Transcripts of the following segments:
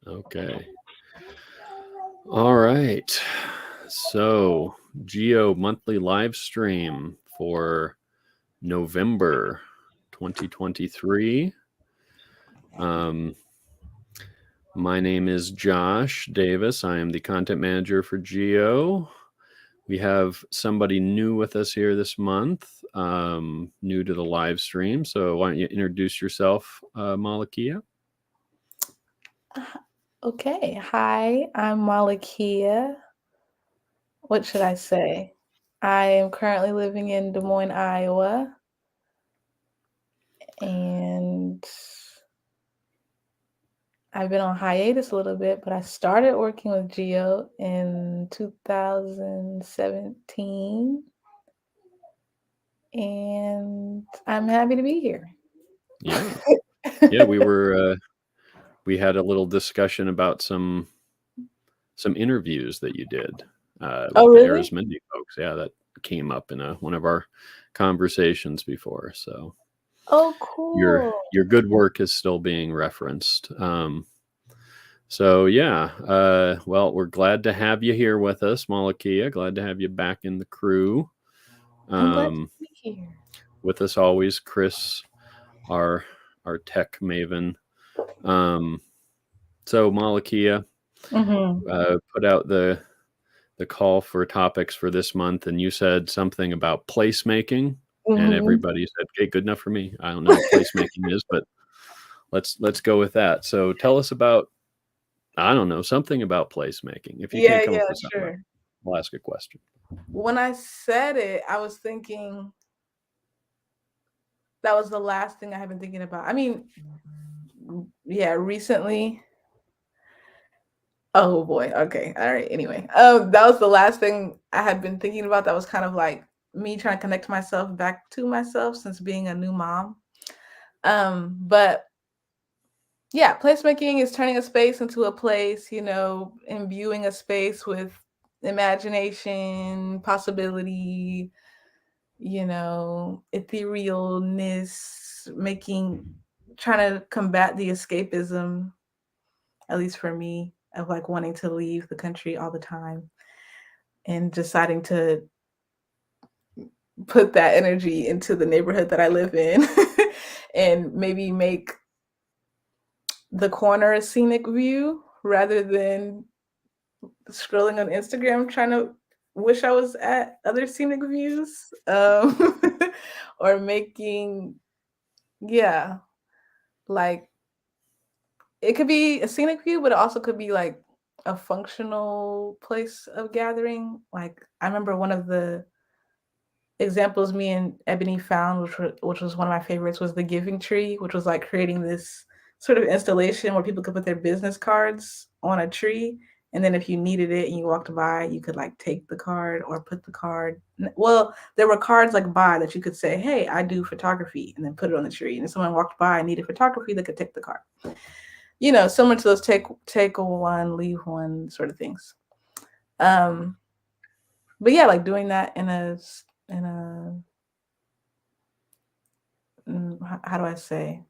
Okay. All right. So, GEO monthly live stream for November 2023. Um, my name is Josh Davis. I am the content manager for GEO. We have somebody new with us here this month, new to the live stream. So why don't you introduce yourself, Malakia? Okay. Hi, I'm Malakia. What should I say? I am currently living in Des Moines, Iowa, and I've been on hiatus a little bit, but I started working with GEO in 2017, and I'm happy to be here. Yeah. Yeah, we had a little discussion about some interviews that you did Oh, with the really? Arizmendi folks. Yeah, that came up in one of our conversations before. So Oh, your cool. your good work is still being referenced. So yeah, well, we're glad to have you here with us, Malakia. Glad to have you back in the crew. I'm glad to Um, be here. with us always, Chris, our tech maven. Um, so Malakia Mm-hmm. put out the call for topics for this month, and you said something about placemaking, and Mm-hmm. everybody said, "Okay, good enough for me." I don't know what placemaking is, but let's go with that. So tell us about, I don't know, something about placemaking. If you can't Yeah, come up yeah, with something, sure. I'll ask a question. When I said it, I was thinking that was the last thing I had been thinking about. I mean, yeah, recently. Oh boy. Okay. All right. Anyway, that was the last thing I had been thinking about. That was kind of like me trying to connect myself back to myself since being a new mom. But yeah, placemaking is turning a space into a place, imbuing a space with imagination, possibility, etherealness, trying to combat the escapism, at least for me, of like wanting to leave the country all the time and deciding to put that energy into the neighborhood that I live in and maybe make the corner a scenic view rather than scrolling on Instagram trying to wish I was at other scenic views. Or making, yeah, like it could be a scenic view, but it also could be like a functional place of gathering. Like I remember one of the examples me and Ebony found, which was one of my favorites, was the Giving Tree, which was like creating this sort of installation where people could put their business cards on a tree, and then if you needed it and you walked by, you could like take the card or put the card. Well, there were cards like by that you could say, "Hey, I do photography," and then put it on the tree. And if someone walked by and needed photography, they could take the card. Similar to those take one, leave one sort of things. Um, but yeah, like doing that in a how do I say,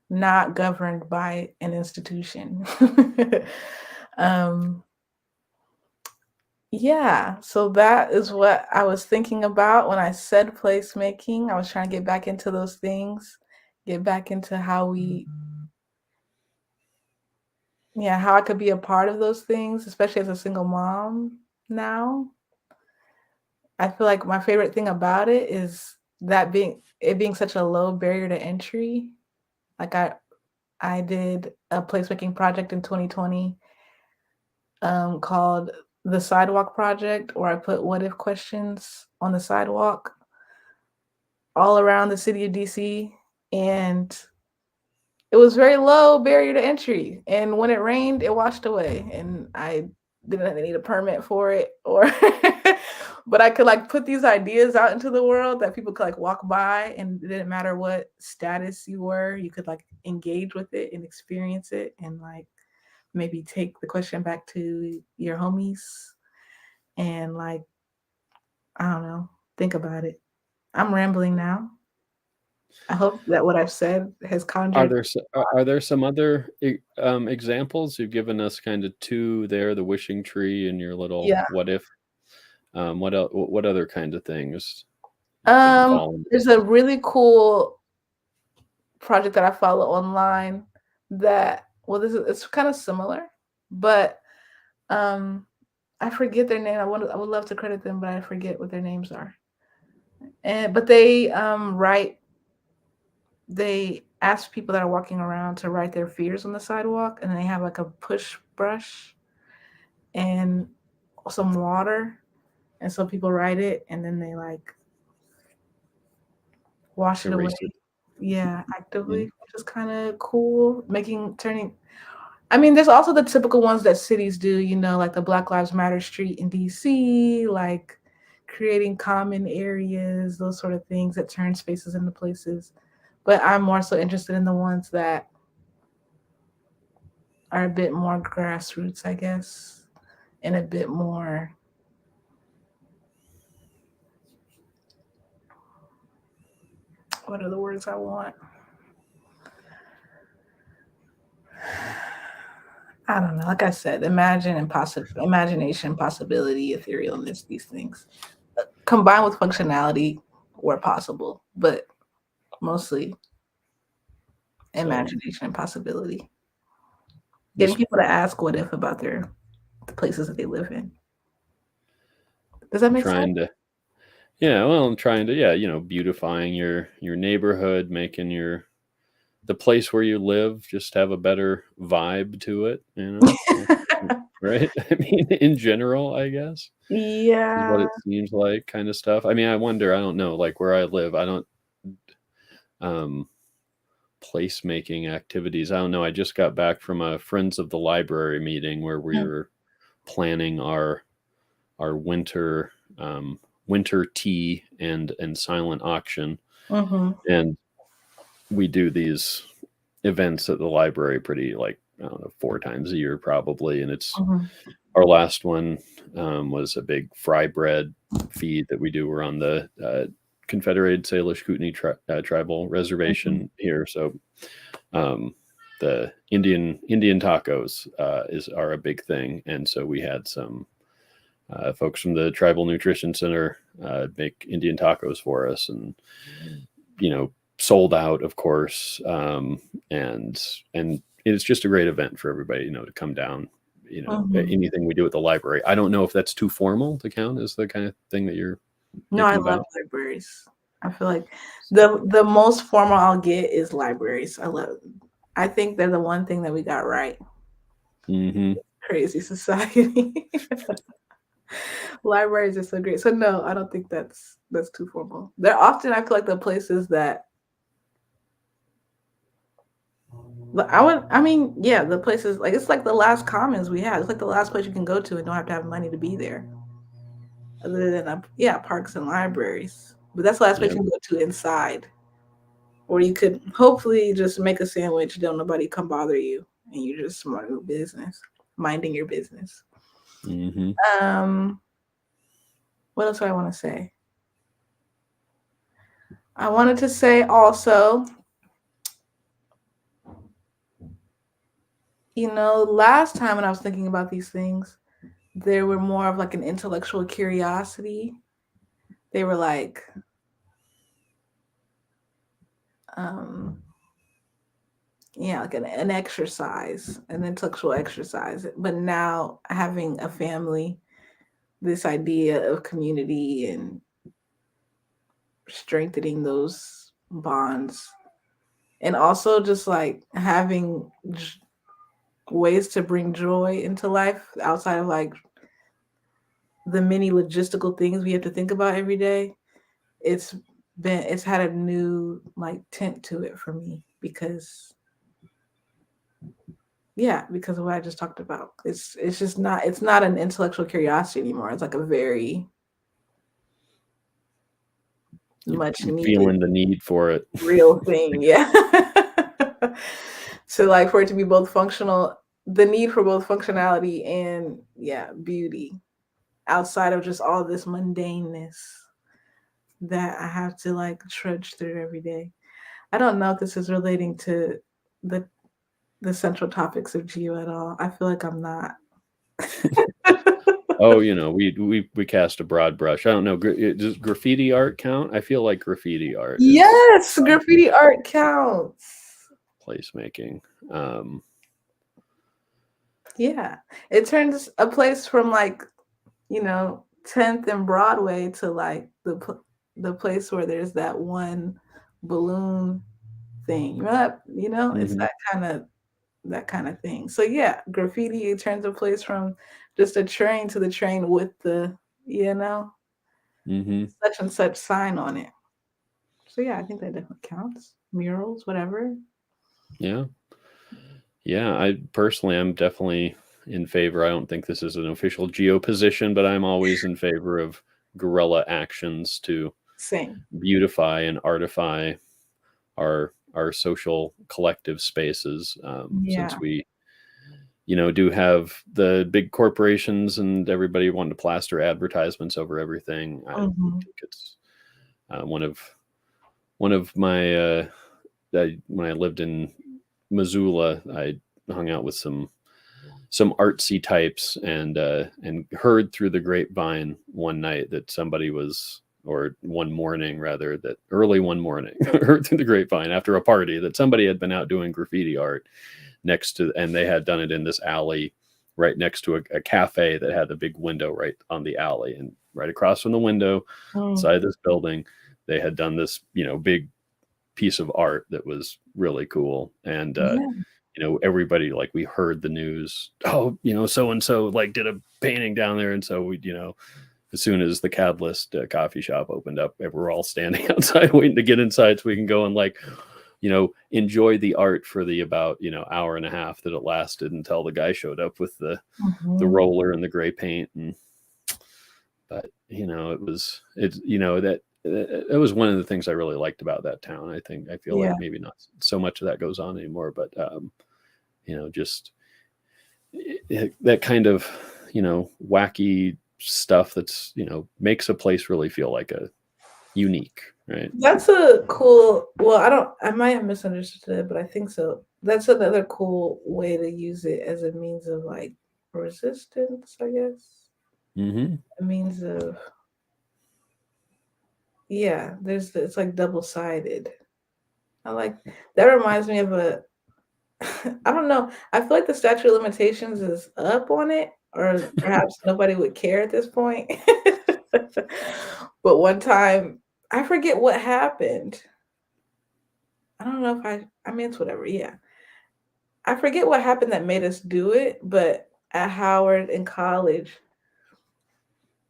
not governed by an institution. um, yeah, so that is what I was thinking about when I said placemaking. I was trying to get back into those things, get back into how I could be a part of those things, especially as a single mom now. I feel like my favorite thing about it is being such a low barrier to entry. Like I did a placemaking project in 2020 called the Sidewalk Project, where I put what if questions on the sidewalk all around the city of DC. And it was very low barrier to entry. And when it rained, it washed away. And I didn't need a permit for it or but I could like put these ideas out into the world that people could like walk by, and it didn't matter what status you were, you could like engage with it and experience it and like maybe take the question back to your homies and like I don't know, think about it. I'm rambling now. I hope that what I've said has Are conjured. there are there some other examples? You've given us kind of two there, the wishing tree and your little Yeah. what if. What other kind of things that fall into There's a really cool project that I follow online that well, this is it's kind of similar, but um I forget their name. I would love to credit them, but I forget what their names are. And but they ask people that are walking around to write their fears on the sidewalk, and then they have like a push brush and some water, and so people write it, and then they like wash it away. erase it? Yeah, actively, Mhm. which is kind of cool. Making turning. I mean, there's also the typical ones that cities do, like the Black Lives Matter street in DC, like creating common areas, those sort of things that turn spaces into places. But I'm more so interested in the ones that are a bit more grassroots, I guess, and a bit more. What are the words I want? I don't know. Like I said, imagination, possibility, etherealness, these things combined with functionality where possible, but mostly So imagination and possibility. Getting just people to ask what if about the places that they live in. Does that make sense? trying to, yeah, well, I'm trying to, yeah, beautifying your neighborhood, making the place where you live just have a better vibe to it, right? I mean, in general, I guess is what Yeah. it seems like, kind of stuff. I mean, I wonder, I don't know, like where I live, I don't um placemaking activities. I don't know. I just got back from a Friends of the Library meeting where we were planning our winter tea and silent auction, Mm-hmm. and we do these events at the library pretty like I don't know 4 times a year probably, and it's Mm-hmm. our last one was a big fry bread feed that we do. We're on the Confederated Salish Kootenai tribal Mm-hmm. reservation here, so um, the Indian tacos are a big thing, and so we had some folks from the Tribal Nutrition Center make Indian tacos for us, and sold out, of course, and it's just a great event for everybody, to come down. Mm-hmm. Anything we do at the library. I don't know if that's too formal to count as the kind of thing that you're No, I thinking love about. libraries. I feel like the most formal I'll get is libraries. I think they're the one thing that we got right. Hmm. Crazy society. Libraries are so great. So no, I don't think that's too formal. They're often I feel like the places that I mean, yeah, the places like it's like the last commons we have. It's like the last place you can go to and don't have to have money to be there. Other than yeah, parks and libraries. But that's the last place Yeah. you can go to inside. Or you could hopefully just make a sandwich, don't nobody come bother you, and you just mind your business, minding your business. Hmm. Um, what else do I want to say? I wanted to say also, last time when I was thinking about these things, they were more of like an intellectual curiosity. They were like, um, yeah, like an exercise, an intellectual exercise. But now having a family, this idea of community and strengthening those bonds, and also just like having ways to bring joy into life outside of like the many logistical things we have to think about every day. It's had a new like tint to it for me because yeah, because of what I just talked about. It's just not an intellectual curiosity anymore. It's like a very much I'm needed feeling the need for it. real thing. Yeah. So like for it to be both functional, the need for both functionality and yeah, beauty outside of just all this mundaneness that I have to like trudge through every day. I don't know if this is relating to the the central topics of GEO at all. I feel like I'm not. Oh, we cast a broad brush. I don't know. Does graffiti art count? I feel like graffiti art is Yes, graffiti art counts. placemaking. Yeah, it turns a place from like 10th and Broadway to like the place where there's that one balloon thing. It's Mhm, that kind of thing. So yeah, graffiti it turns a place from just a train to the train with the you know mhm. such and such sign on it. So yeah, I think that definitely counts. Murals, whatever. Yeah. Yeah, I personally am definitely in favor. I don't think this is an official geo position, but I'm always in favor of guerrilla actions to Same. beautify and artify our social collective spaces. Since Yeah. we, do have the big corporations and everybody wanting to plaster advertisements over everything. I Hmm. think it's one of my when I lived in Missoula, I hung out with some artsy types and heard through the grapevine one night that somebody was or one morning rather that early one morning heard through the grapevine after a party that somebody had been out doing graffiti art next to and they had done it in this alley right next to a cafe that had a big window right on the alley and right across from the window Mm. inside this building they had done this big piece of art that was really cool and Yeah. everybody like we heard the news. Oh, so and so like did a painting down there, and so we. As soon as the Catalyst coffee shop opened up, we were all standing outside waiting to get inside so we can go and enjoy the art for the about hour and a half that it lasted until the guy showed up with the Mhm. roller and the gray paint and but it was one of the things I really liked about that town. I feel like Yeah. maybe not so much of that goes on anymore, but just that kind of wacky stuff that's makes a place really feel like a unique, right? That's a cool. Well, I might have misunderstood it, but I think so. That's another cool way to use it as a means of like resistance, I guess. Mm-hmm. A means of yeah. It's like double sided. I like that. Reminds me of a. I don't know. I feel like the statute of limitations is up on it, or perhaps nobody would care at this point. But one time, I forget what happened. I don't know if I mean, it's whatever. Yeah. I forget what happened that made us do it, but at Howard in college,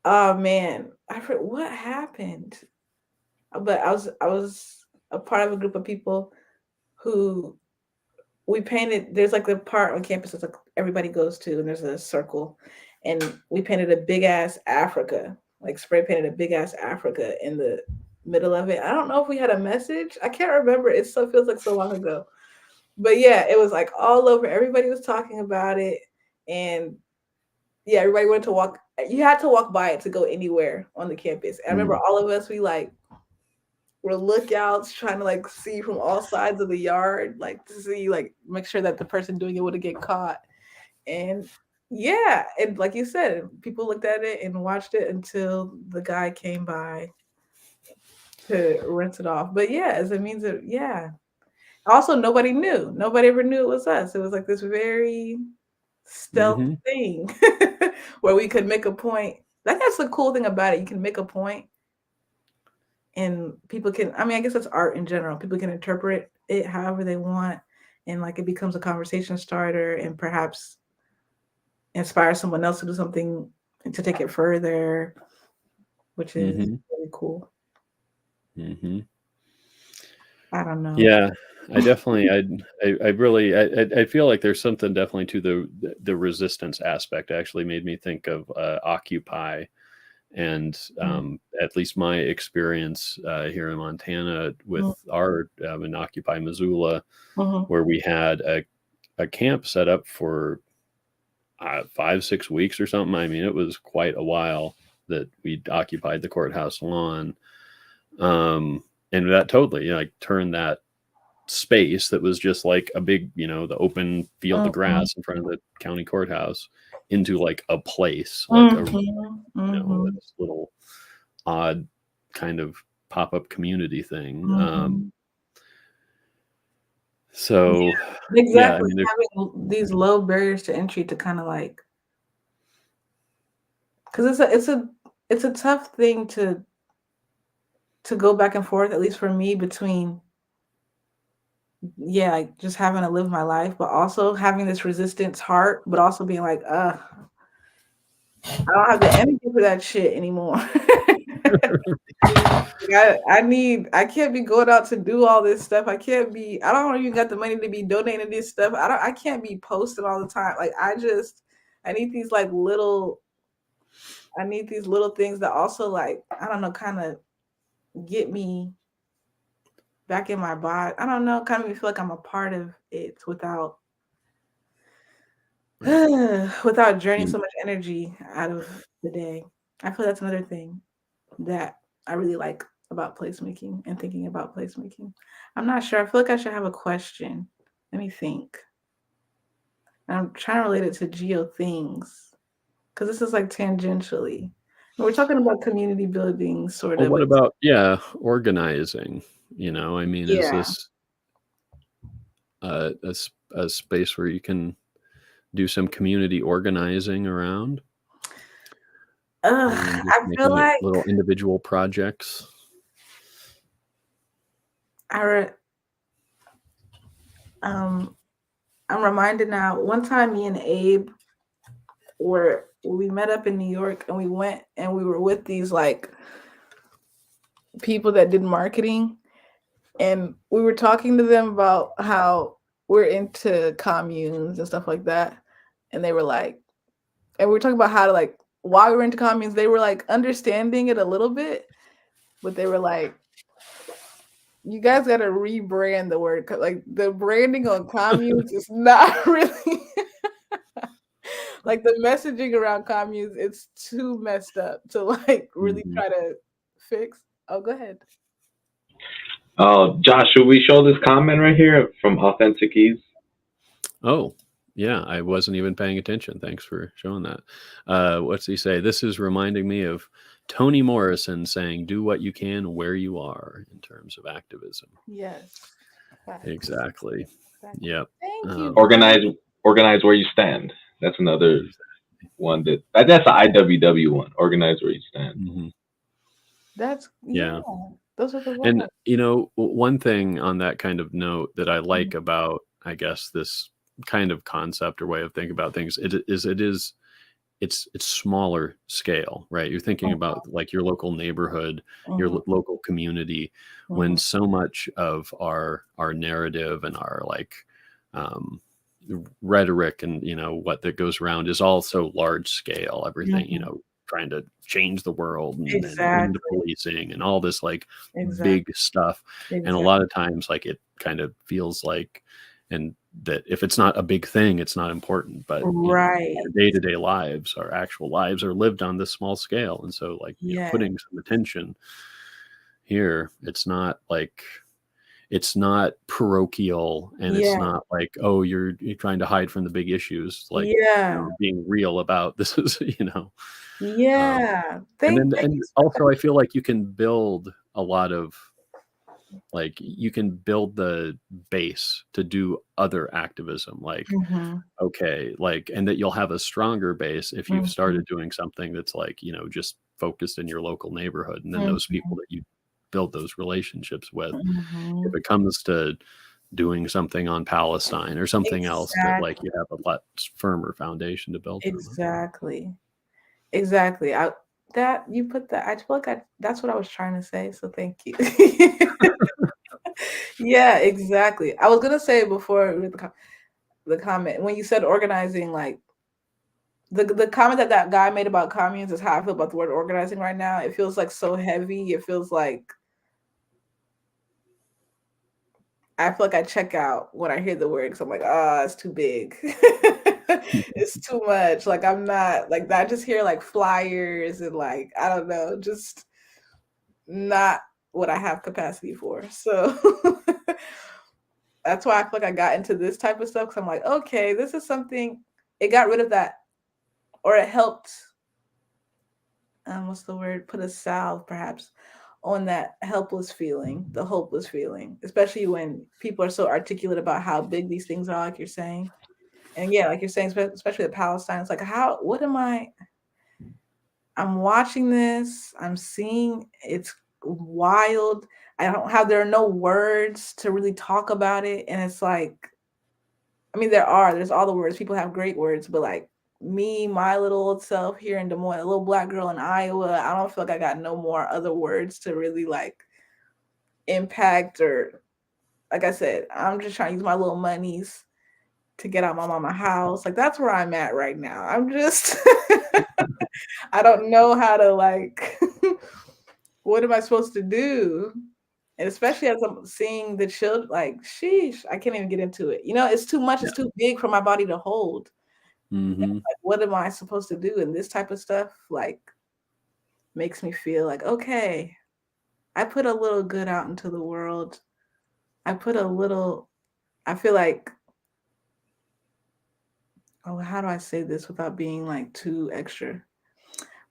oh man, I forget what happened. But I was a part of a group of people who we painted. There's like the part on campus that's like everybody goes to, and there's a circle, and we painted a big ass Africa, like spray painted a big ass Africa in the middle of it. I don't know if we had a message. I can't remember. It so feels like so long ago. But yeah, it was like all over. Everybody was talking about it, and yeah, everybody wanted to walk. You had to walk by it to go anywhere on the campus. I remember Mm. all of us. We like were lookouts, trying to like see from all sides of the yard, like to see like make sure that the person doing it wouldn't get caught. And yeah, and like you said, people looked at it and watched it until the guy came by to rinse it off. But yeah, as a means of yeah. Also, nobody knew. Nobody ever knew it was us. It was like this very stealth Mm-hmm. thing where we could make a point. Like that's the cool thing about it. You can make a point and people can I mean, I guess that's art in general. People can interpret it however they want and like it becomes a conversation starter and perhaps inspire someone else to do something to take it further, which is Mm-hmm. really cool. Mm-hmm. I don't know. Yeah, I definitely, I really, I feel like there's something definitely to the resistance aspect. Actually, made me think of Occupy, and Mm, at least my experience here in Montana with mm, our in Occupy Missoula, mhm. where we had a camp set up for 5 6 weeks or something. I mean, it was quite a while that we occupied the courthouse lawn, and that totally like turned that space that was just like a big, you know, the open field of grass in front of the county courthouse into like a place, like a, you know, this little odd kind of pop-up community thing. So yeah, I Exactly. mean, Having these low barriers to entry to kind of like, because it's a tough thing to go back and forth, at least for me, between like just having to live my life, but also having this resistance heart, but also being like, I don't have the energy for that shit anymore. I can't be going out to do all this stuff. I don't even got the money to be donating this stuff. I can't be posting all the time. Like I need these like little things that also like, I don't know, kind of get me back in my body. I don't know, kind of feel like I'm a part of it without without draining so much energy out of the day. I feel that's another thing that I really like about placemaking and thinking about placemaking. I'm not sure. I feel like I should have a question. Let me think. I'm trying to relate it to GEO things because this is like tangentially. And we're talking about community building, sort well, of. what about organizing? You know, I mean, is this a space where you can do some community organizing around? And just I feel making it like little individual projects. I'm reminded now. One time, me and Abe we met up in New York, and we went and we were with these like people that did marketing, and we were talking to them about how we're into communes and stuff like that, and they were like, and we were talking about how to like why we were into communes. They were like understanding it a little bit, but they were like, you guys got to rebrand the word, because like the branding on communes is not really like the messaging around communes. It's too messed up to like really try to fix. Oh, go ahead. Oh, Josh, should we show this comment right here from Authentic Ease? Oh, yeah, I wasn't even paying attention. Thanks for showing that. What's he say? This is reminding me of Toni Morrison saying, "Do what you can where you are," in terms of activism. Yes. Facts. Exactly. Facts. Yep. Thank you. Organize where you stand. That's another one that's an IWW one. Organize where you stand. Mm-hmm. That's Yeah. Those are the ones. And you know, one thing on that kind of note that I like about, I guess, this kind of concept or way of thinking about things, it's smaller scale, right? You're thinking about like your local neighborhood, your local community, when so much of our narrative and our like rhetoric and what that goes around is all so large scale. Everything, trying to change the world and into policing and all this like big stuff. And a lot of times like it kind of feels like, and that if it's not a big thing, it's not important. But our day-to-day lives, our actual lives are lived on this small scale. And so like putting some attention here, it's not parochial, and it's not like, oh, you're trying to hide from the big issues. Like being real about this is and also I feel like you can build a lot of like, you can build the base to do other activism, like okay, like, and that you'll have a stronger base if you've started doing something that's like just focused in your local neighborhood, and then those people that you build those relationships with, if it comes to doing something on Palestine or something else, that like you have a lot firmer foundation to build from. Exactly. I feel like that's what I was trying to say, so thank you. Yeah, exactly. I was gonna say before the comment, when you said organizing, like the comment that guy made about communes is how I feel about the word organizing right now. It feels like so heavy. It feels like I feel like I check out when I hear the word, because I'm like, it's too big. It's too much. Like, I'm not like that. I just hear like flyers and like, I don't know, just not what I have capacity for. So that's why I feel like I got into this type of stuff, because I'm like, okay, this is something. It got rid of that, or it helped. What's the word? Put a salve, perhaps, on that helpless feeling, the hopeless feeling, especially when people are so articulate about how big these things are, like you're saying. And yeah, like you're saying, especially the Palestine, it's like, what am I'm watching this, I'm seeing, it's wild. There are no words to really talk about it. And it's like, I mean, there's all the words. People have great words, but like me, my little old self here in Des Moines, a little Black girl in Iowa, I don't feel like I got no more other words to really like impact, or like I said, I'm just trying to use my little monies to get out my mama house. Like that's where I'm at right now. I'm just I don't know how to like what am I supposed to do? And especially as I'm seeing the children, like, sheesh, I can't even get into it. It's too much. Yeah. It's too big for my body to hold. Mm-hmm. Like, what am I supposed to do? And this type of stuff, like, makes me feel like, okay, I put a little good out into the world. I feel like, oh, how do I say this without being like too extra?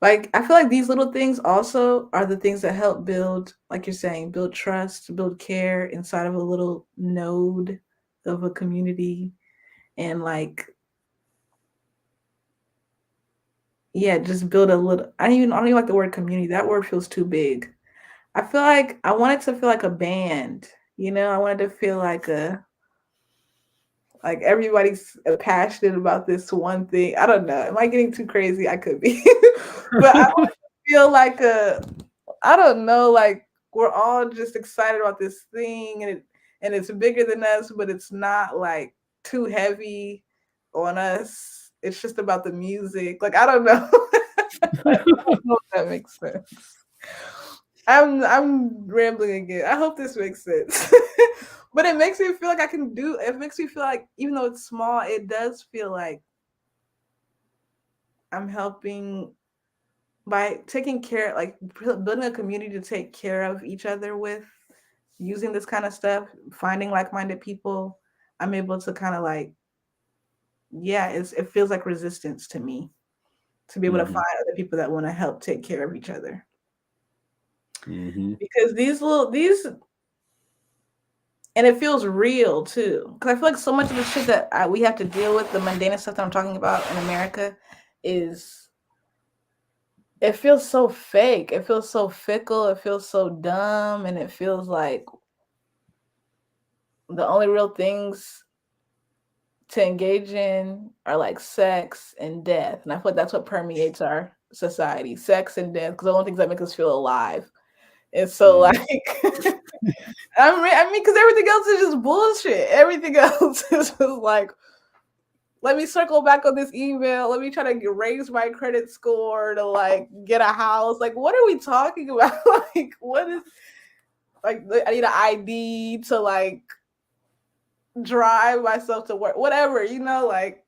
Like, I feel like these little things also are the things that help build, like you're saying, build trust, build care inside of a little node of a community. And like, yeah, just build a little, I don't even like the word community. That word feels too big. I feel like I want it to feel like a band, I wanted to feel like everybody's passionate about this one thing. I don't know. Am I getting too crazy? I could be. But I want to feel like I don't know, like we're all just excited about this thing, and it's bigger than us, but it's not like too heavy on us. It's just about the music. Like, I don't know. I don't know if that makes sense. I'm rambling again. I hope this makes sense. But it makes me feel like it makes me feel like, even though it's small, it does feel like I'm helping by taking care, like building a community to take care of each other with, using this kind of stuff, finding like-minded people. I'm able to kind of like, yeah, it feels like resistance to me to be able to find other people that want to help take care of each other. Mm-hmm. Because these and it feels real too. Because I feel like so much of the shit that we have to deal with, the mundane stuff that I'm talking about in America, it feels so fake. It feels so fickle. It feels so dumb. And it feels like the only real things to engage in are like sex and death. And I feel like that's what permeates our society, sex and death, because the only things that make us feel alive. And so like, I mean, because everything else is just bullshit. Everything else is just like, let me circle back on this email. Let me try to raise my credit score to like get a house. Like, what are we talking about? Like, what is, like, I need an ID to like drive myself to work, whatever, like,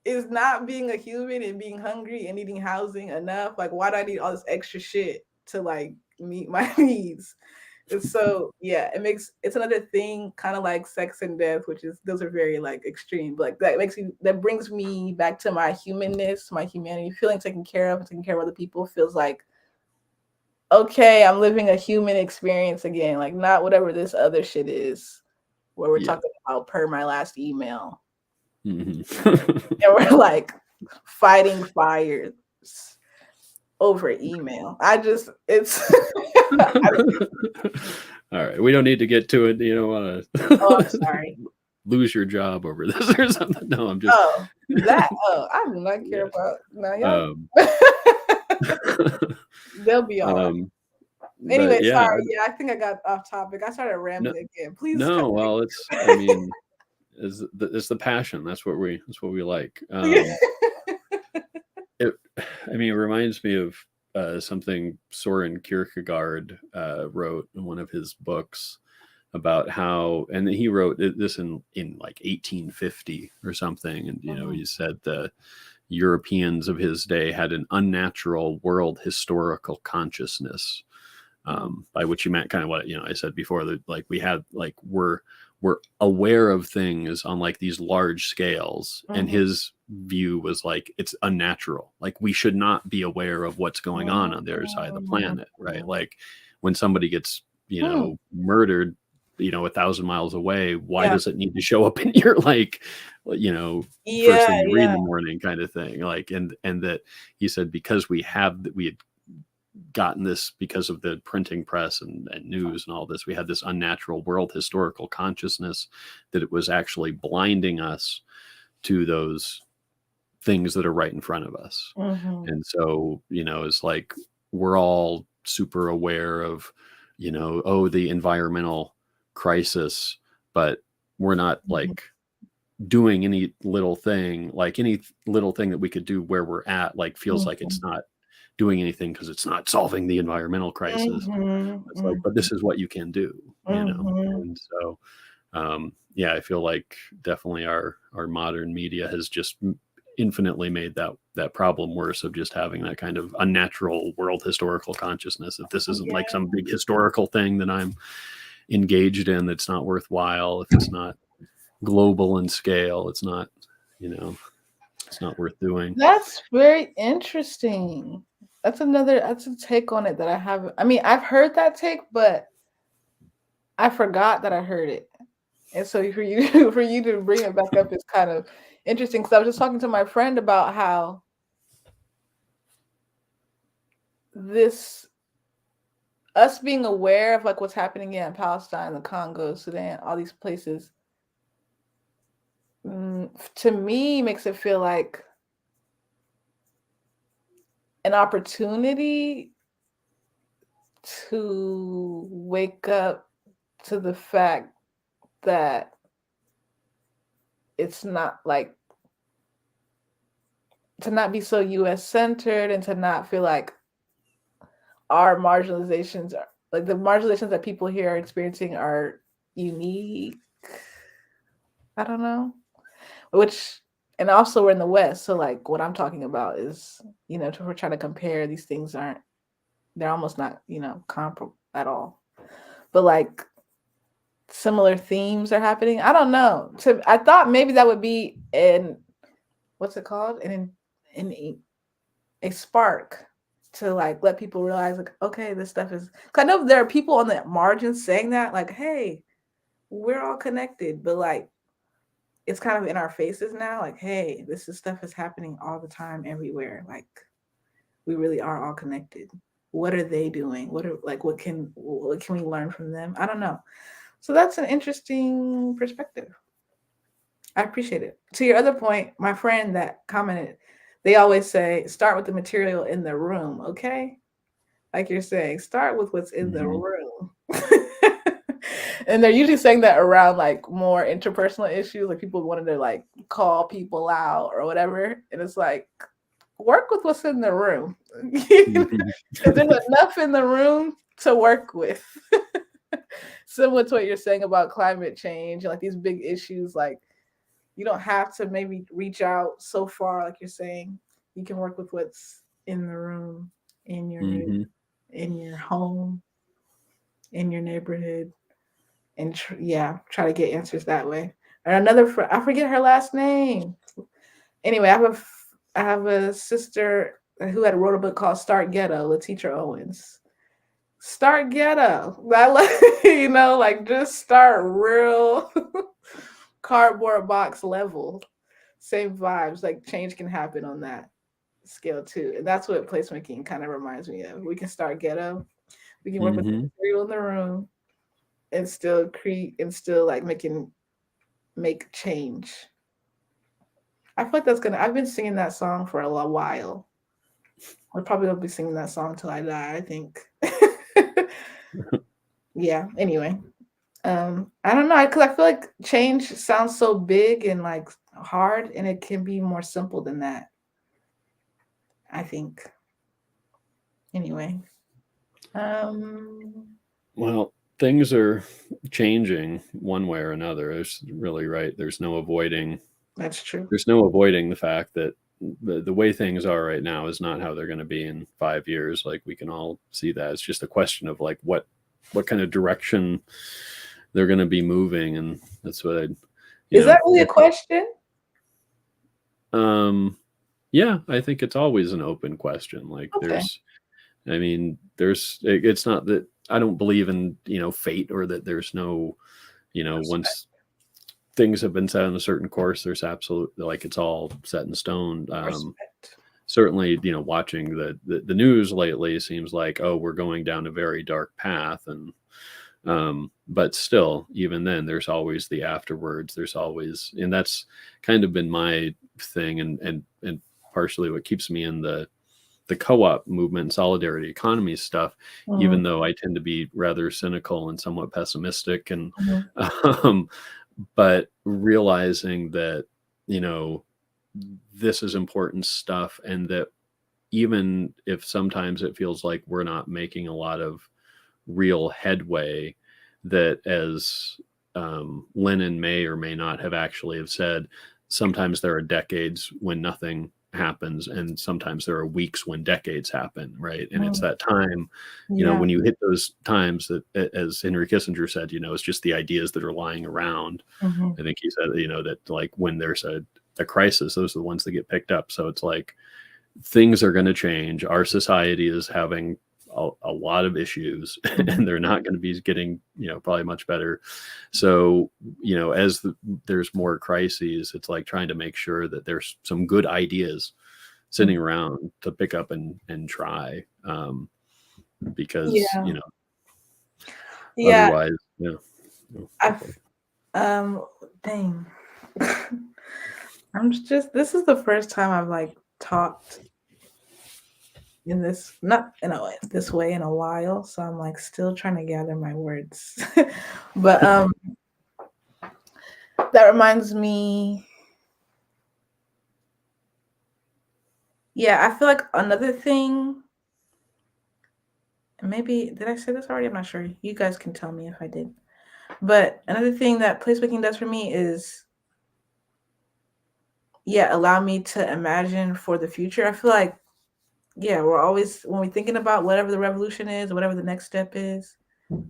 is not being a human and being hungry and needing housing enough? Like, why do I need all this extra shit to like meet my needs? And so, yeah, it's another thing, kind of like sex and death, which is, those are very like extreme, but like that brings me back to my humanness, my humanity, feeling taken care of, taking care of other people feels like, okay, I'm living a human experience again, like not whatever this other shit is, where we're talking about per my last email. Mm-hmm. And we're like fighting fires over email. It's All right, we don't need to get to it. You don't want to. Oh, I'm sorry. Lose your job over this or something. No, I'm just. I do not care about. No, they'll be all right. Anyway, sorry. Yeah, I think I got off topic. I started rambling again. Please. No, well, it's. I mean, it's the passion. That's what we like. It reminds me of something Soren Kierkegaard wrote in one of his books about how, and he wrote this in like 1850 or something, and he said the Europeans of his day had an unnatural world historical consciousness, by which he meant kind of what I said before, that like we had, like we're we're aware of things on like these large scales. And his view was like, it's unnatural. Like we should not be aware of what's going on the other side of the planet, right? Like when somebody gets, murdered, 1,000 miles away, why does it need to show up in your like, first thing you read in the morning kind of thing? Like, and that he said, because we had gotten this because of the printing press and news and all this, we had this unnatural world historical consciousness that it was actually blinding us to those things that are right in front of us. And so, it's like we're all super aware of, the environmental crisis, but we're not like doing any little thing that we could do where we're at, like feels like it's not doing anything because it's not solving the environmental crisis. It's like, but this is what you can do, And so, I feel like definitely our modern media has just infinitely made that problem worse of just having that kind of unnatural world historical consciousness. If this isn't like some big historical thing that I'm engaged in, that's not worthwhile. If it's not global in scale, it's not, it's not worth doing. That's very interesting. That's a take on it that I haven't. I mean, I've heard that take, but I forgot that I heard it. And so for you to bring it back up is kind of interesting, because I was just talking to my friend about how us being aware of like what's happening in Palestine, the Congo, Sudan, all these places, to me makes it feel like an opportunity to wake up to the fact that it's not like, to not be so US centered, and to not feel like our marginalizations are like the marginalizations that people here are experiencing are unique. I don't know. And also we're in the West, so like what I'm talking about is, if we're trying to compare, these things they're almost not, comparable at all. But like similar themes are happening. I don't know. I thought maybe that would be what's it called? A spark to like let people realize like, okay, this stuff is, I know there are people on the margins saying that, like, hey, we're all connected, but like it's kind of in our faces now, like, hey, stuff is happening all the time, everywhere. Like, we really are all connected. What are they doing? What can we learn from them? I don't know. So that's an interesting perspective. I appreciate it. To your other point, my friend that commented, they always say, start with the material in the room, okay? Like you're saying, start with what's in the room. And they're usually saying that around like more interpersonal issues, like people wanted to like call people out or whatever. And it's like, work with what's in the room. There's enough in the room to work with. Similar to what you're saying about climate change and like these big issues, like you don't have to maybe reach out so far, like you're saying. You can work with what's in the room, in your home, in your neighborhood, and try to get answers that way. And another friend, I forget her last name. Anyway, I have a sister who had wrote a book called Start Ghetto, Letitia Owens. Start ghetto. Like just start real cardboard box level. Same vibes. Like change can happen on that scale too. And that's what placemaking kind of reminds me of. We can start ghetto. We can work with the material in the room and still create and still like make change. I feel like I've been singing that song for a while. I probably will be singing that song till I die, I think. Yeah, anyway. I don't know, because I feel like change sounds so big and like hard, and it can be more simple than that, I think. Anyway. Well, things are changing one way or another. It's really right. There's no avoiding. That's true. There's no avoiding the fact that the way things are right now is not how they're going to be in 5 years. Like we can all see that. It's just a question of like what kind of direction they're going to be moving, and that's what I. Is that really a question? Yeah, I think it's always an open question. Like it's not that I don't believe in, fate, or that there's no, once things have been set on a certain course, there's absolutely, like, it's all set in stone. Certainly, watching the news lately seems like, oh, we're going down a very dark path. And, but still, even then, there's always the afterwards. There's always, and that's kind of been my thing, and partially what keeps me in the co-op movement and solidarity economy stuff, even though I tend to be rather cynical and somewhat pessimistic, and but realizing that, this is important stuff, and that even if sometimes it feels like we're not making a lot of real headway, that, as Lenin may or may not have actually have said, sometimes there are decades when nothing happens, and sometimes there are weeks when decades happen, right? And it's that time, when you hit those times, that, as Henry Kissinger said, it's just the ideas that are lying around. I think he said, that, like, when there's a crisis, those are the ones that get picked up. So it's like, things are going to change. Our society is having a lot of issues, and they're not going to be getting, probably much better. So, as there's more crises, it's like trying to make sure that there's some good ideas sitting around to pick up and try, because, otherwise, dang. This is the first time I've, like, talked in this, not in this way, in a while, so I'm, like, still trying to gather my words. But that reminds me, I feel like another thing, maybe, did I say this already? I'm not sure. You guys can tell me if I did. But another thing that placemaking does for me is, allow me to imagine for the future. I feel like, we're always, when we're thinking about whatever the revolution is, whatever the next step is,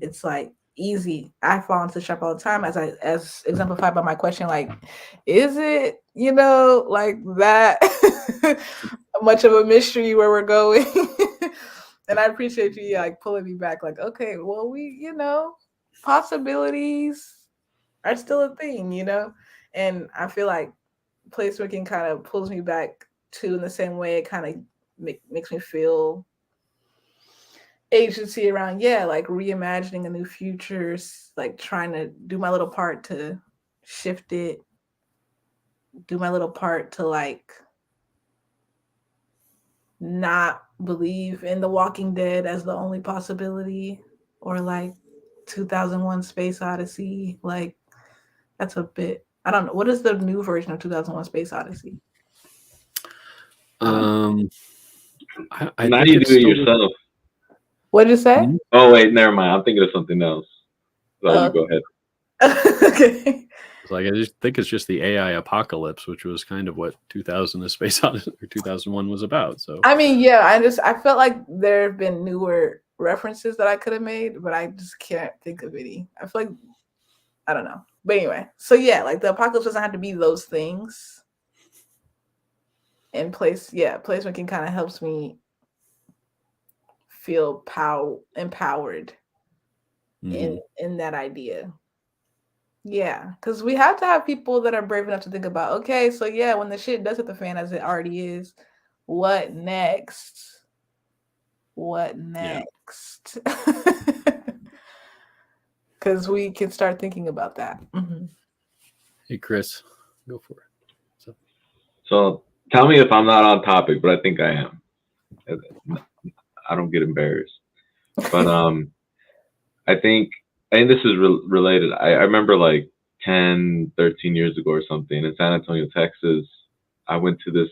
it's like easy. I fall into the trap all the time, as exemplified by my question, like, is it, like that much of a mystery where we're going? And I appreciate you, like, pulling me back, like, okay, well, we, possibilities are still a thing, and I feel like placemaking kind of pulls me back to, in the same way, it kind of makes me feel agency around, like, reimagining a new future, like, trying to do my little part to shift it, do my little part to, like, not believe in The Walking Dead as the only possibility, or, like, 2001 Space Odyssey. Like, that's a bit, I don't know. What is the new version of 2001 Space Odyssey? I now think you it's do it still yourself. What'd you say? Oh, wait, never mind. I'm thinking of something else. So you go ahead. Okay. It's like, I just think it's just the AI apocalypse, which was kind of what 2000 A Space Odyssey or 2001 was about. So I mean, I felt like there have been newer references that I could have made, but I just can't think of any. I feel like, I don't know. But anyway, so like, the apocalypse doesn't have to be those things. And placemaking kind of helps me feel empowered in that idea. Yeah, because we have to have people that are brave enough to think about, okay, so when the shit does hit the fan, as it already is, what next? What next? Because we can start thinking about that. Hey, Chris, go for it. So tell me if I'm not on topic, but I think I am. I don't get embarrassed. But I think this is related. I remember, like, 10, 13 years ago or something, in San Antonio, Texas, I went to this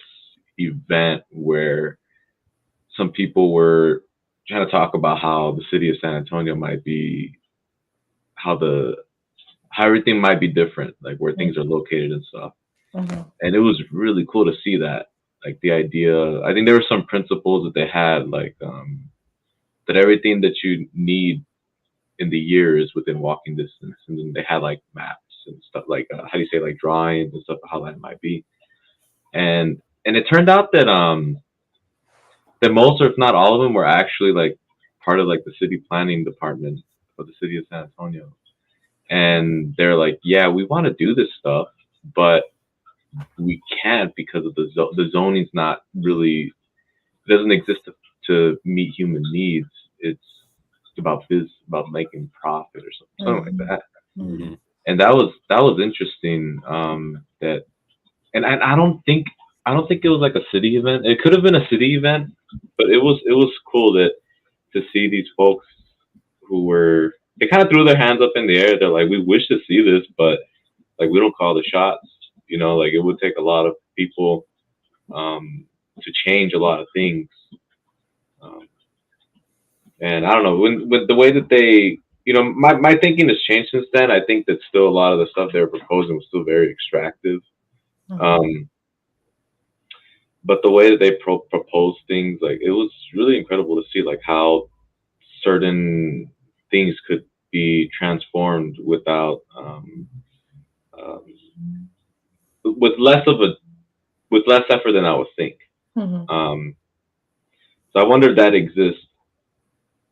event where some people were trying to talk about how the city of San Antonio might be, how everything might be different, like where things are located and stuff. And it was really cool to see that, like, the idea. I think there were some principles that they had, like, that everything that you need in the years within walking distance, and then they had like maps and stuff like how do you say, like drawings and stuff, how that might be. And it turned out that most, or if not all of them, were actually like part of like the city planning department of the city of San Antonio. And they're like, yeah, we want to do this stuff, but we can't because of the zoning's not really, it doesn't exist to meet human needs. It's about making profit or something like that. Mm-hmm. And that was interesting. That and I don't think it was like a city event. It could have been a city event, but it was cool that to see these folks who were, they kind of threw their hands up in the air. They're like, we wish to see this, but like we don't call the shots. You know, like it would take a lot of people to change a lot of things. And I don't know, when the way that they, you know, my thinking has changed since then. I think that still a lot of the stuff they were proposing was still very extractive. But the way that they proposed things, like it was really incredible to see like how certain things could be transformed without um, with less effort than I would think. So I wonder if that exists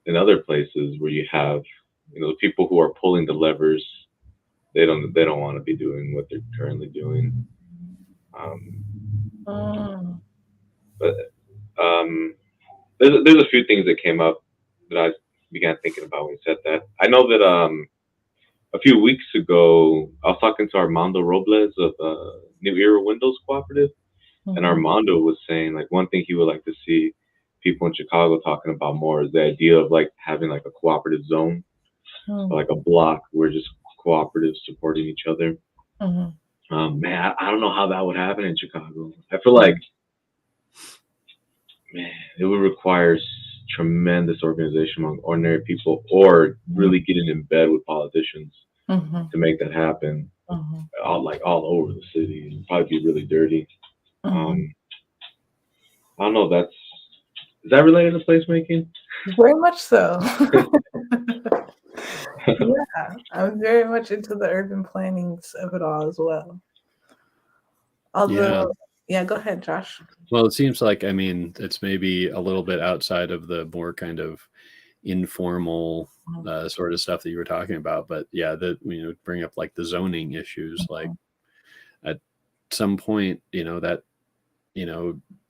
in other places where you have, you know, the people who are pulling the levers. They don't want to be doing what they're currently doing. But there's a few things that came up that I began thinking about when you said that. I know that a few weeks ago I was talking to Armando Robles of New Era Windows Cooperative, and Armando was saying like one thing he would like to see people in Chicago talking about more is the idea of like having like a cooperative zone, like a block where just cooperatives supporting each other. Man, I don't know how that would happen in Chicago. I feel like, man, it would require tremendous organization among ordinary people, or really getting in bed with politicians to make that happen. All over the city. It'd probably be really dirty. I don't know. Is that related to placemaking? Very much so. Yeah, I'm very much into the urban plannings of it all as well. Although, yeah, go ahead, Josh. Well, it seems like, I mean, it's maybe a little bit outside of the more kind of informal sort of stuff that you were talking about, but yeah, bring up like the zoning issues, like at some point, that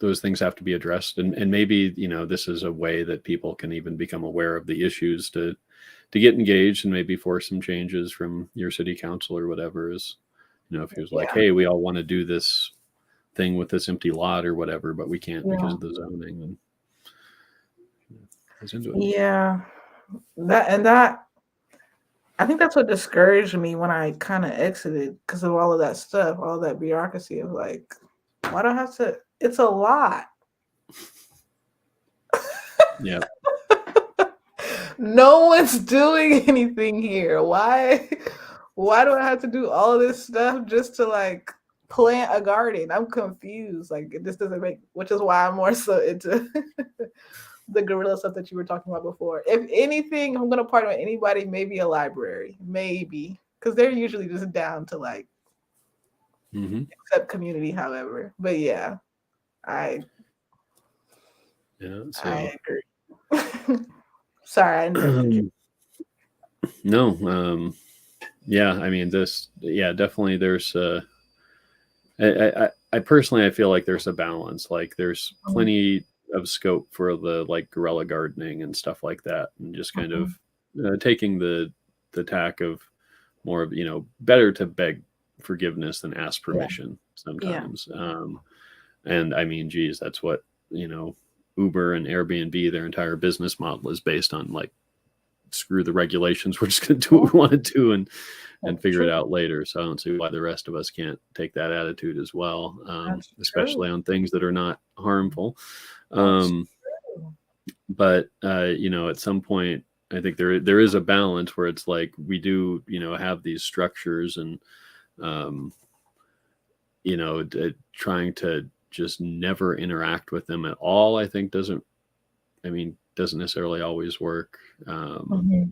those things have to be addressed, and maybe this is a way that people can even become aware of the issues to get engaged and maybe force some changes from your city council or whatever. Is if he was like, hey, we all want to do this thing with this empty lot or whatever, but we can't because of the zoning, and goes into it. Yeah, that I think that's what discouraged me when I kind of exited, because of all of that stuff, all that bureaucracy of like, why do I have to? It's a lot. Yeah. No one's doing anything here. Why do I have to do all of this stuff just to like plant a garden? I'm confused. Like it just doesn't make, which is why I'm more so into the guerrilla stuff that you were talking about before. If anything, I'm gonna partner with anybody, maybe a library, maybe, because they're usually just down to like accept community, however. But yeah, I agree. Sorry, I interrupted you. No, yeah, I mean definitely there's I personally, I feel like there's a balance. Like there's plenty of scope for the like guerrilla gardening and stuff like that, and just kind of taking the tack of more of better to beg forgiveness than ask permission sometimes. And I mean, geez, that's what Uber and Airbnb, their entire business model is based on. Like, screw the regulations, we're just going to do what we want to do and figure it out later. So I don't see why the rest of us can't take that attitude as well, especially on things that are not harmful. But at some point, I think there is a balance where it's like we do have these structures, and trying to just never interact with them at all, I think doesn't necessarily always work.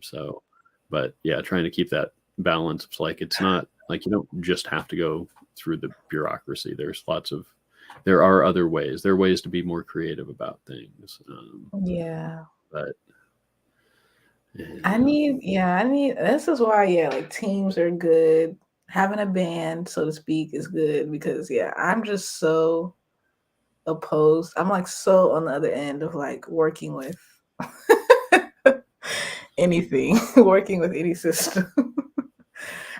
So but yeah, trying to keep that balance. It's like, it's not like you don't just have to go through the bureaucracy. There are other ways. There are ways to be more creative about things. Yeah. But I need, this is why, like teams are good. Having a band, so to speak, is good because, I'm just so opposed. I'm like so on the other end of like working with anything, working with any system.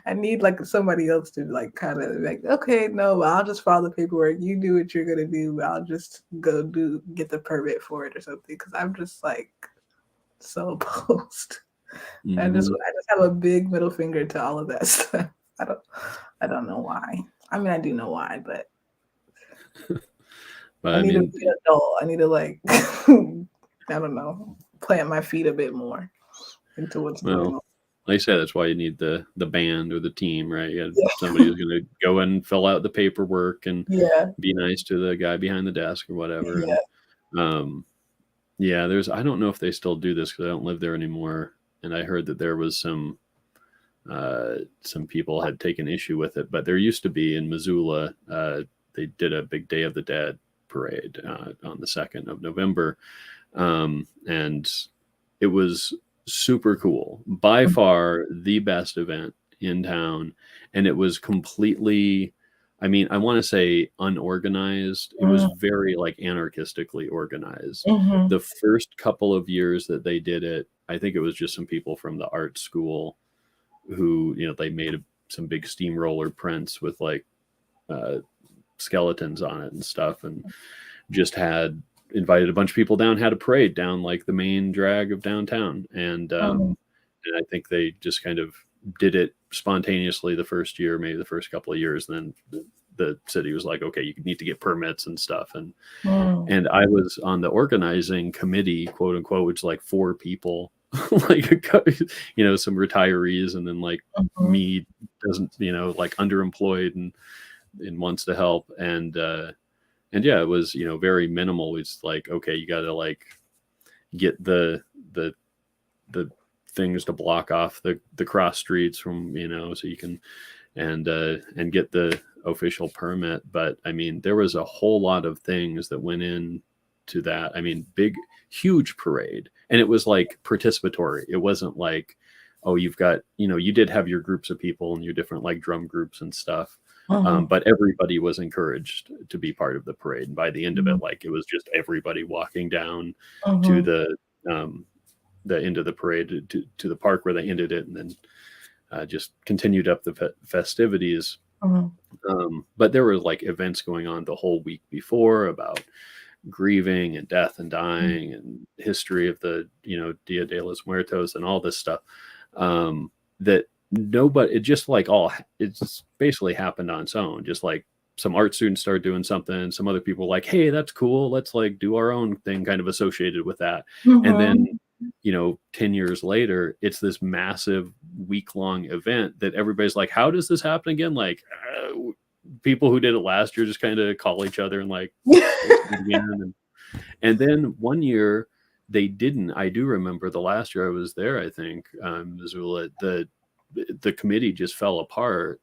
I need like somebody else to like kind of like, okay, no, I'll just file the paperwork. You do what you're gonna do. I'll just go get the permit for it or something. Because I'm just like so opposed. I just have a big middle finger to all of that stuff. I don't know why. I mean, I do know why, but I need to be an adult. I need to like, I don't know, plant my feet a bit more into what's going on. Like I said, that's why you need the band or the team, right? You got somebody who's going to go in and fill out the paperwork and be nice to the guy behind the desk or whatever. And, I don't know if they still do this because I don't live there anymore. And I heard that there was some people had taken issue with it, but there used to be in Missoula, they did a big Day of the Dead parade on the 2nd of November. And it was super cool, by far the best event in town. And it was completely, I mean, I want to say unorganized. It was very like anarchistically organized. The first couple of years that they did it, I think it was just some people from the art school who, they made some big steamroller prints with like skeletons on it and stuff, and just had invited a bunch of people down, had a parade down like the main drag of downtown. And I think they just kind of did it spontaneously the first year, maybe the first couple of years. And then the city was like, okay, you need to get permits and stuff. And I was on the organizing committee, quote unquote, which is like 4 people, like, some retirees, and then like me doesn't, like underemployed and wants to help. And it was, very minimal. It's like, okay, you got to like get the things to block off the cross streets from, so you can, and get the official permit. But I mean, there was a whole lot of things that went into that. I mean, big, huge parade. And it was like participatory. It wasn't like, oh, you've got, you did have your groups of people and your different like drum groups and stuff. But everybody was encouraged to be part of the parade. And by the end of it, like it was just everybody walking down to the end of the parade to the park where they ended it, and then just continued up the festivities. But there were like events going on the whole week before about grieving and death and dying and history of the, Dia de los Muertos and all this stuff. That nobody, it just like it's basically happened on its own. Just like some art students started doing something, some other people like, hey, that's cool, let's like do our own thing kind of associated with that. And then 10 years later, it's this massive week-long event that everybody's like, how does this happen again? Like people who did it last year just kind of call each other and like and then one year they didn't. I do remember the last year I was there, I think, Missoula, the committee just fell apart.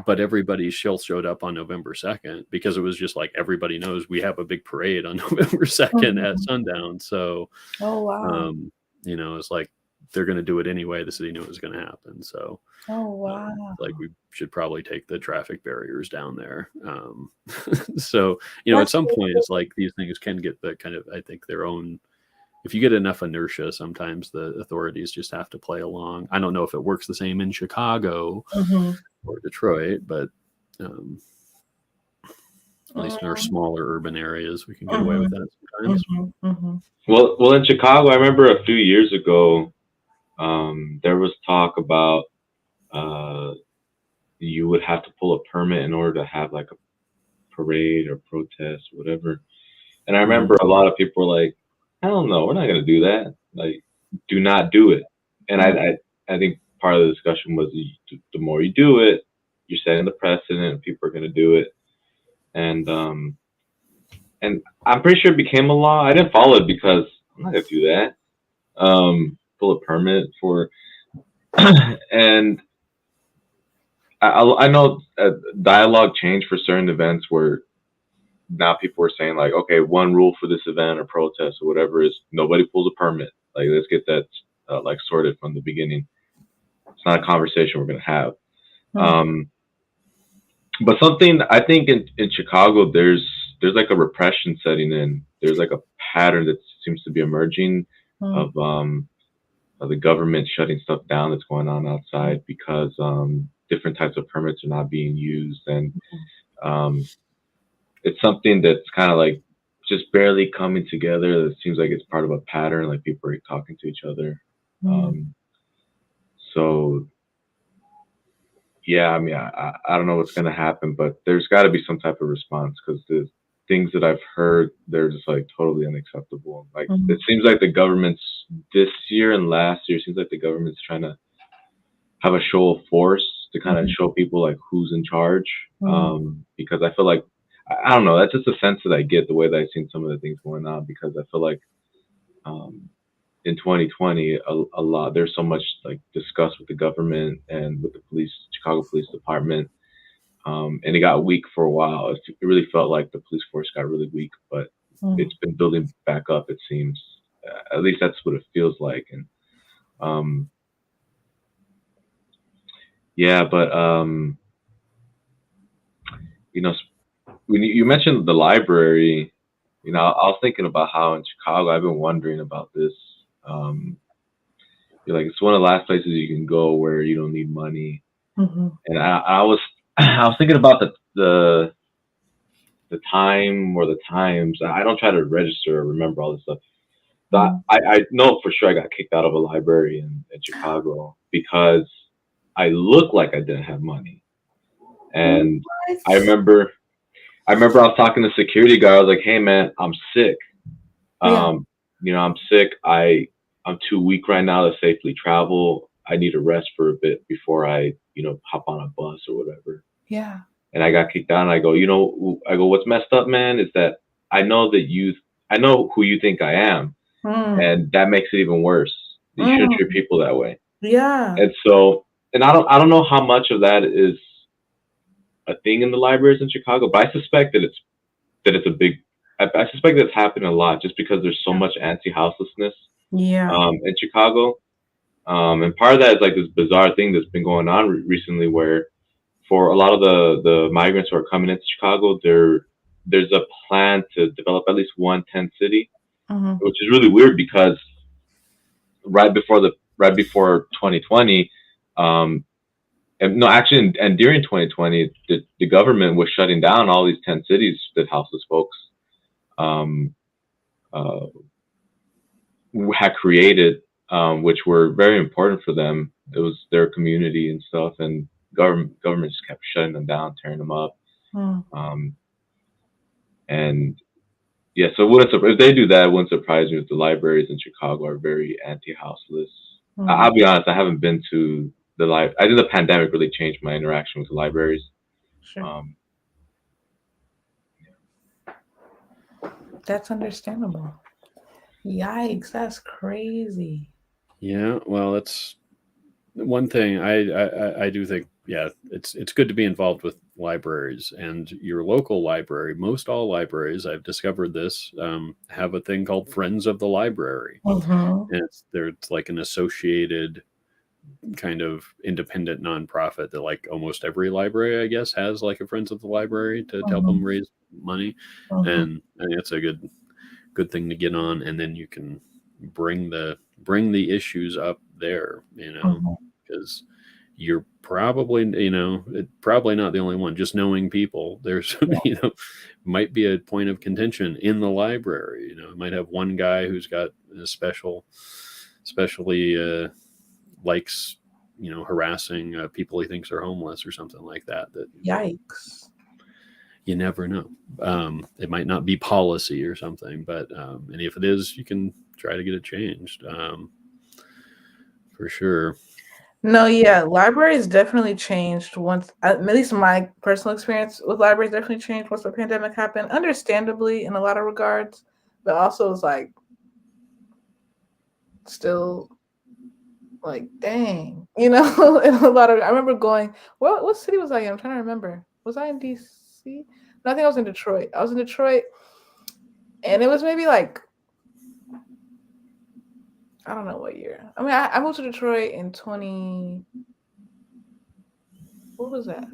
But everybody still showed up on November 2nd because it was just like, everybody knows we have a big parade on November 2nd at sundown. So, it's like, they're going to do it anyway. The city knew it was going to happen. So, like we should probably take the traffic barriers down there. So, at some point it's like these things can get the kind of, I think, their own, if you get enough inertia, sometimes the authorities just have to play along. I don't know if it works the same in Chicago or Detroit, but at least in our smaller urban areas, we can get away with that sometimes. Well, in Chicago, I remember a few years ago, there was talk about you would have to pull a permit in order to have like a parade or protest, whatever. And I remember a lot of people were like, hell no, we're not going to do that. Like, do not do it. And I think part of the discussion was the more you do it, you're setting the precedent and people are going to do it. And I'm pretty sure it became a law. I didn't follow it because I'm not going to do that. pull a permit for, and I know dialogue changed for certain events where now people are saying like, okay, one rule for this event or protest or whatever is nobody pulls a permit. Like, let's get that like sorted from the beginning. It's not a conversation we're gonna have. But something I think in Chicago, there's like a repression setting in. There's like a pattern that seems to be emerging of the government shutting stuff down that's going on outside because different types of permits are not being used, and it's something that's kind of like just barely coming together. It seems like it's part of a pattern, like people are talking to each other. So yeah, I mean, I don't know what's going to happen, but there's got to be some type of response because the things that I've heard, they're just like totally unacceptable. Like it seems like the government's this year and last year, it seems like the government's trying to have a show of force to kind of show people like who's in charge. Because I feel like, I don't know, that's just a sense that I get the way that I've seen some of the things going on, because I feel like in 2020, a lot, there's so much like discussed with the government and with the police, Chicago Police Department, and it got weak for a while. It really felt like the police force got really weak, but it's been building back up, it seems. At least that's what it feels like. And yeah, but you know, when you mentioned the library, you know, I was thinking about how in Chicago, I've been wondering about this. Like, it's one of the last places you can go where you don't need money. And I was thinking about the time or the times. I don't try to register or remember all this stuff. But I know for sure I got kicked out of a library in Chicago because I looked like I didn't have money. And I remember I was talking to the security guard. I was like, "Hey man, I'm sick. You know, I'm sick. I'm too weak right now to safely travel. I need to rest for a bit before I, you know, hop on a bus or whatever." Yeah. And I got kicked out. And I go, what's messed up, man, is that I know who you think I am, and that makes it even worse. You shouldn't treat people that way. Yeah. And so, and I don't know how much of that is a thing in the libraries in Chicago, but I suspect that it's a big. I suspect that's happening a lot just because there's so much anti-houselessness in Chicago. And part of that is like this bizarre thing that's been going on recently, where for a lot of the migrants who are coming into Chicago, there's a plan to develop at least one tent city, which is really weird because right before 2020, and during 2020, the government was shutting down all these tent cities that houseless folks had created, which were very important for them. It was their community and stuff, and government just kept shutting them down, tearing them up. And yeah, so if they do that, it wouldn't surprise me if the libraries in Chicago are very anti-houseless. I'll be honest, I haven't been to the library. I think the pandemic really changed my interaction with the libraries. Sure. That's understandable. Yikes, that's crazy. Yeah, well, that's one thing I do think. Yeah, it's good to be involved with libraries, and your local library. Most all libraries, I've discovered this, have a thing called Friends of the Library, and it's like an associated kind of independent nonprofit that like almost every library, I guess, has like a Friends of the Library to help them raise money, and I think it's a good thing to get on, and then you can bring the issues up there, you know, because you're probably, you know, probably not the only one. Just knowing people, there's you know, might be a point of contention in the library. You know, it might have one guy who's got a especially likes, you know, harassing people he thinks are homeless or something like that. That Yikes. You never know. It might not be policy or something, but and if it is, you can try to get it changed, for sure. No, yeah, libraries definitely changed once, at least my personal experience with libraries definitely changed once the pandemic happened, understandably in a lot of regards, but also it's like still like, dang, you know, and a lot of, I remember going, what city was I in? I'm trying to remember. Was I in DC? No, I think I was in Detroit. I was in Detroit, and it was maybe like, I don't know what year. I mean, I moved to Detroit in what was that?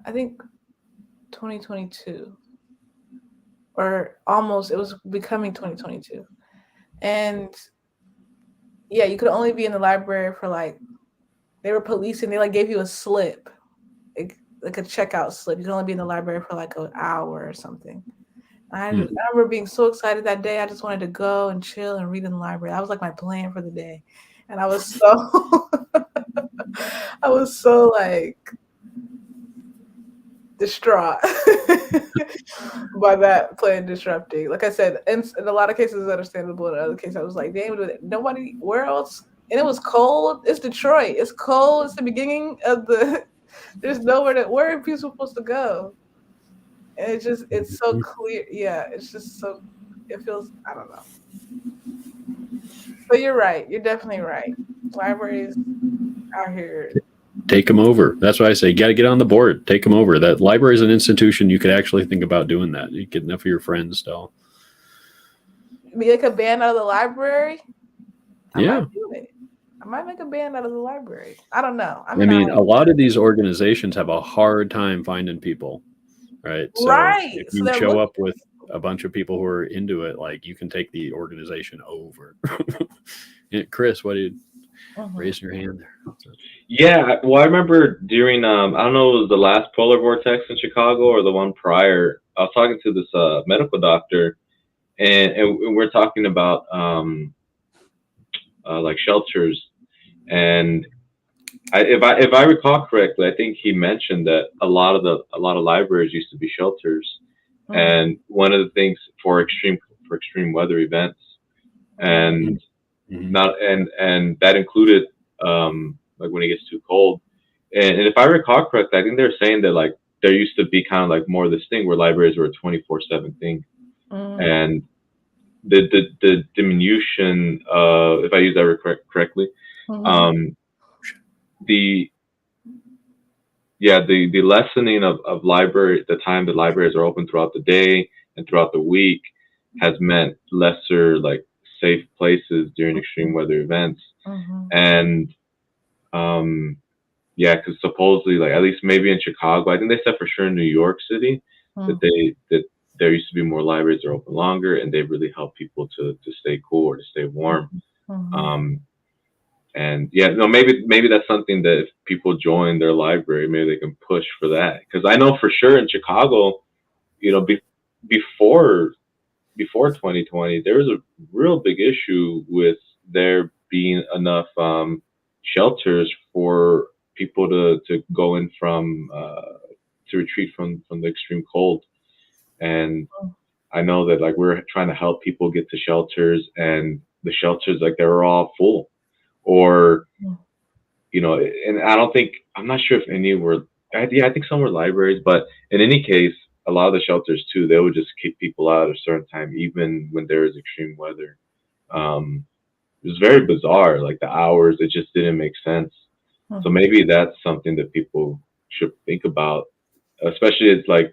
I think 2022, or almost, it was becoming 2022. And yeah, you could only be in the library for like, they were policing, they like gave you a slip, like a checkout slip. You could only be in the library for like an hour or something. I remember being so excited that day. I just wanted to go and chill and read in the library. That was like my plan for the day. And I was so, I was so like distraught by that plan disrupting. Like I said, in a lot of cases, it's understandable. In other cases, I was like, damn, nobody, where else? And it was cold. It's Detroit. It's cold. It's the beginning of there's nowhere where are people supposed to go? And it's so clear. Yeah, it's just so, it feels, I don't know. But you're right. You're definitely right. Libraries out here. Take them over. That's why I say, you got to get on the board. Take them over. That library is an institution. You could actually think about doing that. You get enough of your friends to. Make a band out of the library. I Yeah. might do it. I might make a band out of the library. I don't know. I mean, a lot of these organizations have a hard time finding people, right? So right. if you show up with a bunch of people who are into it, like you can take the organization over. Chris, what did you raise your hand there? Yeah, well, I remember during I don't know, it was the last polar vortex in Chicago or the one prior. I was talking to this medical doctor, and we're talking about like shelters, and if I recall correctly, I think he mentioned that a lot of libraries used to be shelters, and one of the things for extreme weather events, and and that included like when it gets too cold, and if I recall correctly, I think they're saying that like there used to be kind of like more of this thing where libraries were a 24/7 thing, and the diminution, if I use that correctly, the lessening of library, the time that libraries are open throughout the day and throughout the week, has meant lesser like safe places during extreme weather events. And yeah, because supposedly, like at least maybe in Chicago, I think they said for sure in New York City that there used to be more libraries that are open longer, and they really help people to stay cool or to stay warm. And yeah, no, maybe that's something that if people join their library, maybe they can push for that. Because I know for sure in Chicago, you know, before 2020, there was a real big issue with there being enough shelters for people to go in from to retreat from the extreme cold. And I know that like we're trying to help people get to shelters, and the shelters, like they were all full, or you know, and I'm not sure if any were. Yeah, I think some were libraries, but in any case, a lot of the shelters too, they would just kick people out at a certain time, even when there is extreme weather. It was very bizarre, like the hours, it just didn't make sense. So maybe that's something that people should think about, especially it's like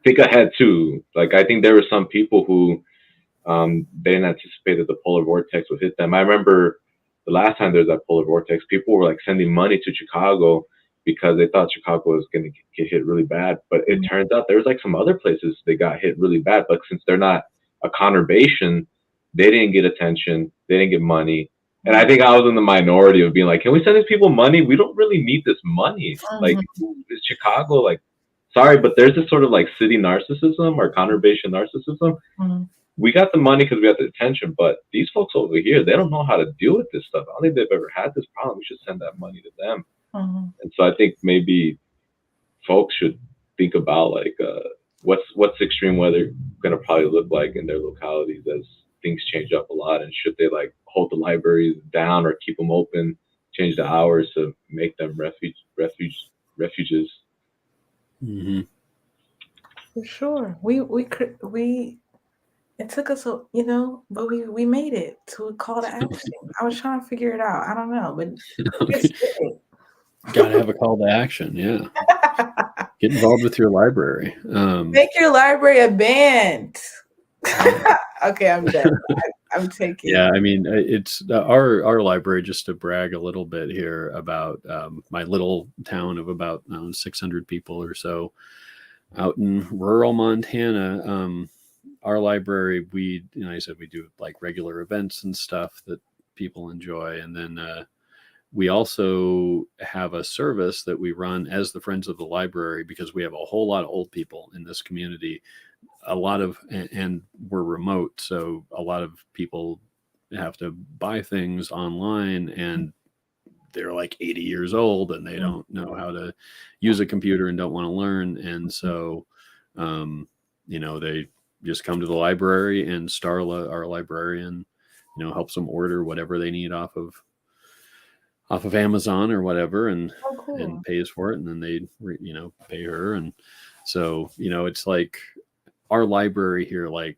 think ahead too. Like I think there were some people who they didn't anticipate that the polar vortex would hit them. I remember the last time there was that polar vortex, people were like sending money to Chicago because they thought Chicago was going to get hit really bad. But it turns out there was like some other places that got hit really bad. But since they're not a conurbation, they didn't get attention. They didn't get money. And I think I was in the minority of being like, can we send these people money? We don't really need this money. Like, is Chicago like, sorry, but there's this sort of like city narcissism or conurbation narcissism. We got the money because we got the attention, but these folks over here, they don't know how to deal with this stuff. I don't think they've ever had this problem. We should send that money to them. And so I think maybe folks should think about like what's extreme weather going to probably look like in their localities as things change up a lot, and should they like hold the libraries down or keep them open, change the hours to make them refuges. For sure, we It took us, but we made it to a call to action. I was trying to figure it out. I don't know, but it's Gotta have a call to action. Yeah. Get involved with your library. Make your library a band. Okay, I'm done. I'm taking. Yeah, I mean, it's our library. Just to brag a little bit here about my little town of about 600 people or so out in rural Montana. Our library, I said we do like regular events and stuff that people enjoy, and then we also have a service that we run as the Friends of the Library because we have a whole lot of old people in this community. A lot of, and we're remote, so a lot of people have to buy things online, and they're like 80 years old and they don't know how to use a computer and don't want to learn. And so, they just come to the library, and Starla, our librarian, helps them order whatever they need off of Amazon or whatever, and cool. and pays for it, and then they pay her. And so it's like our library here, like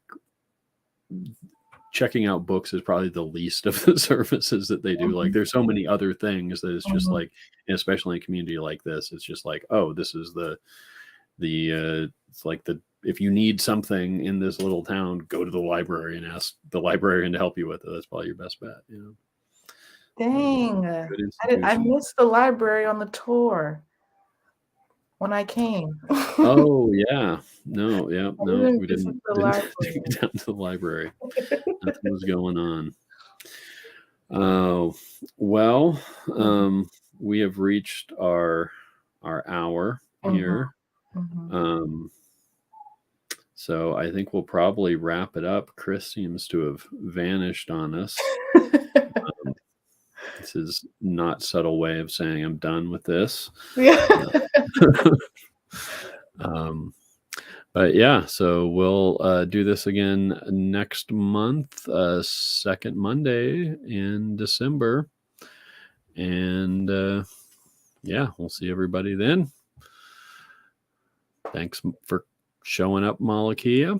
checking out books is probably the least of the services that they do. Like there's so many other things that it's just like, especially in a community like this, it's just like, oh, this is the it's like if you need something in this little town, go to the library and ask the librarian to help you with it. That's probably your best bet. Dang, I missed the library on the tour when I came. Oh yeah, no, we didn't get down to the library. Nothing was going on. Oh well, we have reached our hour here. So I think we'll probably wrap it up. Chris seems to have vanished on us. This is not subtle way of saying I'm done with this. But yeah, so we'll do this again next month, second Monday in December. And we'll see everybody then. Thanks for showing up, Malakia.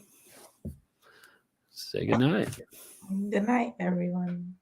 Say good night. Good night, everyone.